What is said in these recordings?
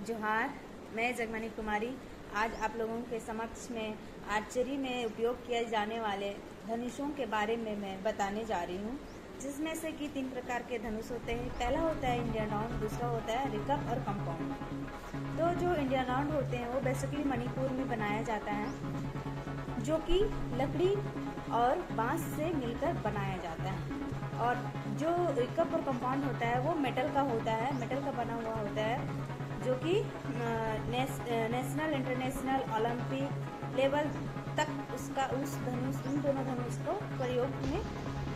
जोहार। मैं जगमनी कुमारी आज आप लोगों के समक्ष में आर्चरी में उपयोग किए जाने वाले धनुषों के बारे में मैं बताने जा रही हूँ, जिसमें से कि 3 प्रकार के धनुष होते हैं। पहला होता है इंडियन राउंड, दूसरा होता है रिकप और कंपाउंड। तो जो इंडियन राउंड होते हैं वो बेसिकली मणिपुर में बनाया जाता है, जो कि लकड़ी और बांस से मिलकर बनाया जाता है। और जो रिकप और कंपाउंड होता है वो मेटल का होता है, मेटल का बना हुआ होता है, जो कि नेशनल, इंटरनेशनल, ओलंपिक लेवल तक उसका उन दोनों धनुष को प्रयोग में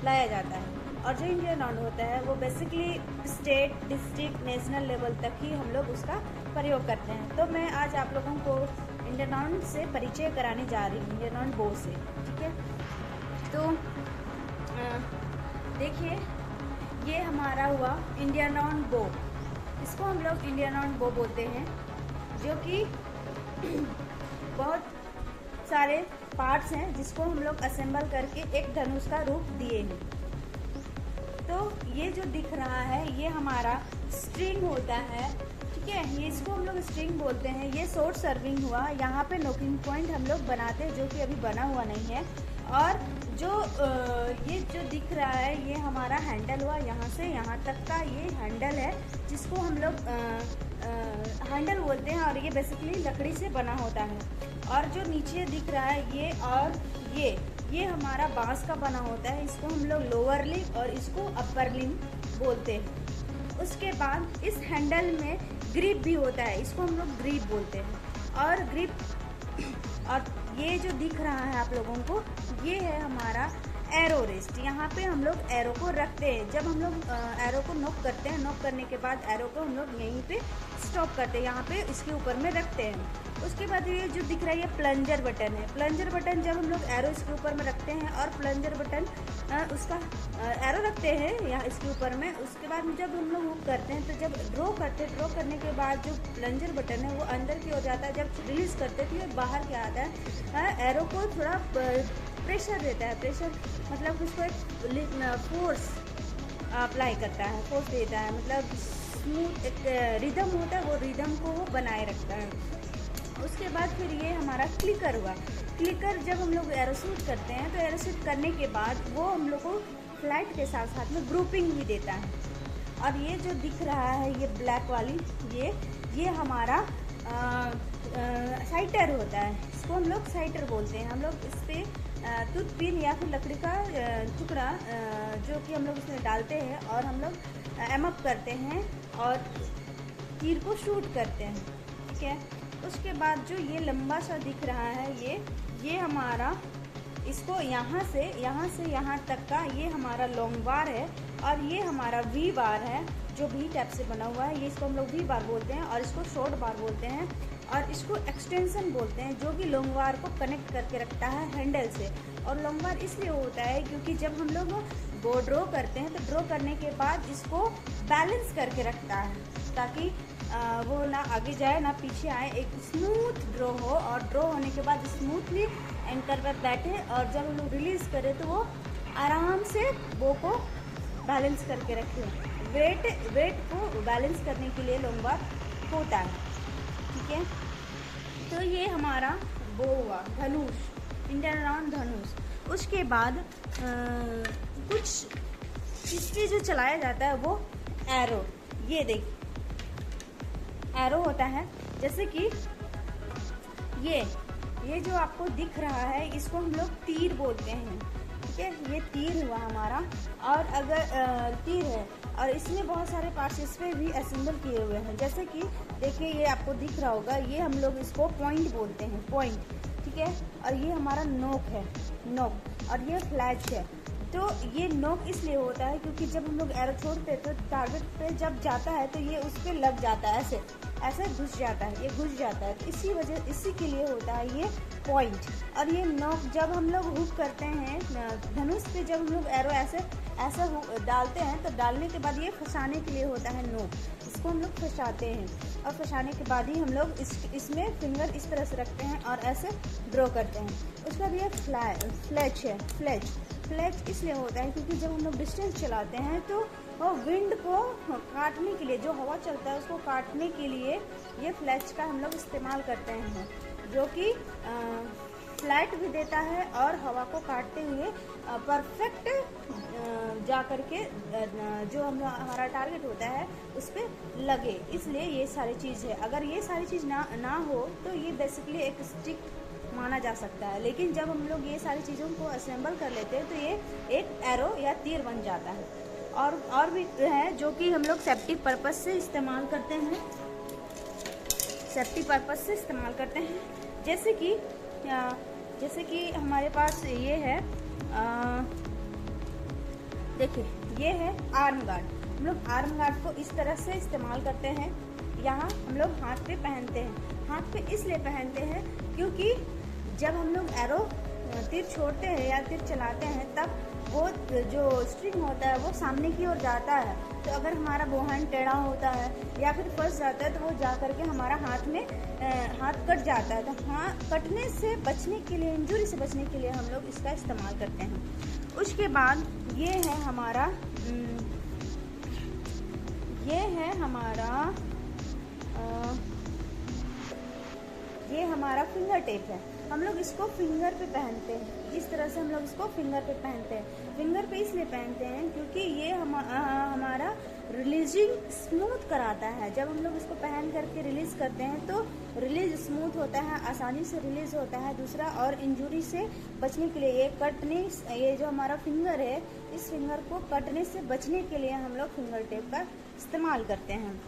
लाया जाता है। और जो इंडियन राउंड होता है वो basically state, district, national level तक ही हम लोग उसका प्रयोग करते हैं। तो मैं आज आप लोगों को इंडियन राउंड से परिचय कराने जा रही हूँ, इंडियन राउंड बो से। ठीक है, तो देखिए ये हमारा हुआ इंडियन राउंड बो। इसको हम लोग इंडियन राउंड बो बोलते हैं, जो कि बहुत सारे पार्ट्स हैं जिसको हम लोग असेंबल करके एक धनुष का रूप दिए हैं। तो ये जो दिख रहा है ये हमारा स्ट्रिंग होता है। ठीक है, ये इसको हम लोग स्ट्रिंग बोलते हैं। ये शॉर्ट सर्विंग हुआ, यहाँ पे नोकिंग पॉइंट हम लोग बनाते हैं, जो कि अभी बना हुआ नहीं है। और जो ये जो दिख रहा है ये हमारा हैंडल हुआ, यहाँ से यहाँ तक का ये हैंडल है, जिसको हम लोग हैंडल बोलते हैं। और ये बेसिकली लकड़ी से बना होता है। और जो नीचे दिख रहा है ये और ये हमारा बांस का बना होता है। इसको हम लोग लोअर लिंब और इसको अपर लिंब बोलते हैं। उसके बाद इस हैंडल में ग्रिप भी होता है, इसको हम लोग ग्रिप बोलते हैं। और ग्रिप और ये जो दिख रहा है आप लोगों को, ये है हमारा एरो रेस्ट। यहाँ पे हम लोग एरो को रखते हैं। जब हम लोग एरो को नॉक करते हैं, नॉक करने के बाद एरो को हम लोग यहीं पे स्टॉप करते हैं, यहाँ पे इसके ऊपर में रखते हैं। उसके बाद ये जो दिख रहा है ये प्लंजर बटन है। प्लंजर बटन जब हम लोग एरो इसके ऊपर में रखते हैं और प्लंजर बटन उसका एरो रखते हैं यहाँ इसके ऊपर में। उसके बाद जब हम लोग हुक करते हैं, तो जब ड्रॉ करने के बाद जो प्लंजर बटन है वो अंदर की ओर जाता है। जब रिलीज करते हैं तो ये बाहर क्या आता है, एरो को थोड़ा प्रेशर देता है। प्रेशर मतलब उसको एक फोर्स अप्लाई करता है, फोर्स देता है, मतलब स्मूथ एक रिदम होता है, वो रिदम को वो बनाए रखता है। उसके बाद फिर ये हमारा क्लिकर हुआ। क्लिकर जब हम लोग एरोशूट करते हैं तो एरोशूट करने के बाद वो हम लोग को फ्लाइट के साथ साथ में ग्रुपिंग भी देता है। और ये जो दिख रहा है ये ब्लैक वाली ये हमारा साइटर होता है। इसको हम लोग साइटर बोलते हैं। हम लोग इस पर टूथ पिन या फिर लकड़ी का टुकड़ा जो कि हम लोग इसमें डालते हैं और हम लोग एम अप करते हैं और तीर को शूट करते हैं। ठीक है, उसके बाद जो ये लंबा सा दिख रहा है ये हमारा, इसको यहाँ से यहाँ तक का ये हमारा लॉन्ग बार है। और ये हमारा वी बार है, जो भी टाइप से बना हुआ है। ये इसको हम लोग वी बार बोलते हैं और इसको शॉर्ट बार बोलते हैं। और इसको एक्सटेंशन बोलते हैं, जो कि लॉन्ग बार को कनेक्ट करके रखता है हैंडल से। और लॉन्ग बार इसलिए होता है क्योंकि जब हम लोग वो ड्रॉ करते हैं तो ड्रॉ करने के बाद इसको बैलेंस करके रखता है, ताकि वो ना आगे जाए ना पीछे आए, एक स्मूथ ड्रॉ हो। और ड्रॉ होने के बाद स्मूथली एंकर पर बैठे और जब हम लोग रिलीज करें तो वो आराम से बो को बैलेंस करके रखें। वेट को बैलेंस करने के लिए लॉन्ग बार होता है। ठीक है, तो ये हमारा बो हुआ, धनुष, इंडियन राउंड धनुष। उसके बाद कुछ इस पे जो चलाया जाता है वो एरो। ये देख एरो होता है, जैसे कि ये जो आपको दिख रहा है इसको हम लोग तीर बोलते हैं। ठीक है, ये तीर हुआ हमारा। और अगर तीर है और इसमें बहुत सारे पार्ट्स इस पर भी असेंबल किए हुए हैं, जैसे कि देखिए ये आपको दिख रहा होगा, ये हम लोग इसको पॉइंट बोलते हैं, पॉइंट। ठीक है, और ये हमारा नोक है, नोक। और ये फ्लैच है। तो ये नोक इसलिए होता है क्योंकि जब हम लोग एरो छोड़ते हैं तो टारगेट पे जब जाता है तो ये उस पर लग जाता है, ऐसे घुस जाता है, ये घुस जाता है। तो इसी के लिए होता है ये पॉइंट। और ये नोक जब हम लोग हुक करते हैं धनुष पे, जब हम लोग एरो ऐसे डालते हैं तो डालने के बाद ये फंसाने के लिए होता है नोक। इसको हम लोग फंसाते हैं और फंसाने के बाद ही हम लोग इसमें फिंगर इस तरह से रखते हैं और ऐसे ड्रॉ करते हैं। उसके बाद ये फ्लैच है। फ्लैच इसलिए होता है क्योंकि जब हम लोग डिस्टेंस चलाते हैं तो और विंड को काटने के लिए, जो हवा चलता है उसको काटने के लिए ये फ्लैच का हम लोग इस्तेमाल करते हैं, जो कि फ्लैट भी देता है और हवा को काटते हुए परफेक्ट जा कर के जो हमारा टारगेट होता है उस पर लगे। इसलिए ये सारी चीज़ है। अगर ये सारी चीज़ ना हो तो ये बेसिकली एक स्टिक माना जा सकता है, लेकिन जब हम लोग ये सारी चीज़ों को असेंबल कर लेते हैं तो ये एक एरो या तीर बन जाता है। और भी है जो कि हम लोग सेफ्टी पर्पस से इस्तेमाल करते हैं, जैसे कि हमारे पास ये है, देखिए ये है आर्म गार्ड। हम लोग आर्म गार्ड को इस तरह से इस्तेमाल करते हैं। यहाँ हम लोग हाथ पे पहनते हैं। हाथ पे इसलिए पहनते हैं क्योंकि जब हम लोग एरो तीर छोड़ते हैं या तीर चलाते हैं तब वो जो स्ट्रिंग होता है वो सामने की ओर जाता है। तो अगर हमारा वो हैंड टेढ़ा होता है या फिर फंस जाता है तो वो जा करके हमारा हाथ कट जाता है। तो हाँ, कटने से बचने के लिए, इंजरी से बचने के लिए हम लोग इसका इस्तेमाल करते हैं। उसके बाद ये है हमारा फिंगर टेप है। हम लोग इसको फिंगर पे पहनते हैं। इस तरह से हम लोग इसको फिंगर पे पहनते हैं। फिंगर पे इसलिए पहनते हैं क्योंकि ये हमारा रिलीजिंग स्मूथ कराता है। जब हम लोग इसको पहन करके रिलीज करते हैं तो रिलीज स्मूथ होता है, आसानी से रिलीज होता है। दूसरा, और इंजरी से बचने के लिए ये जो हमारा फिंगर है, इस फिंगर को कटने से बचने के लिए हम लोग फिंगर टेप का इस्तेमाल करते हैं।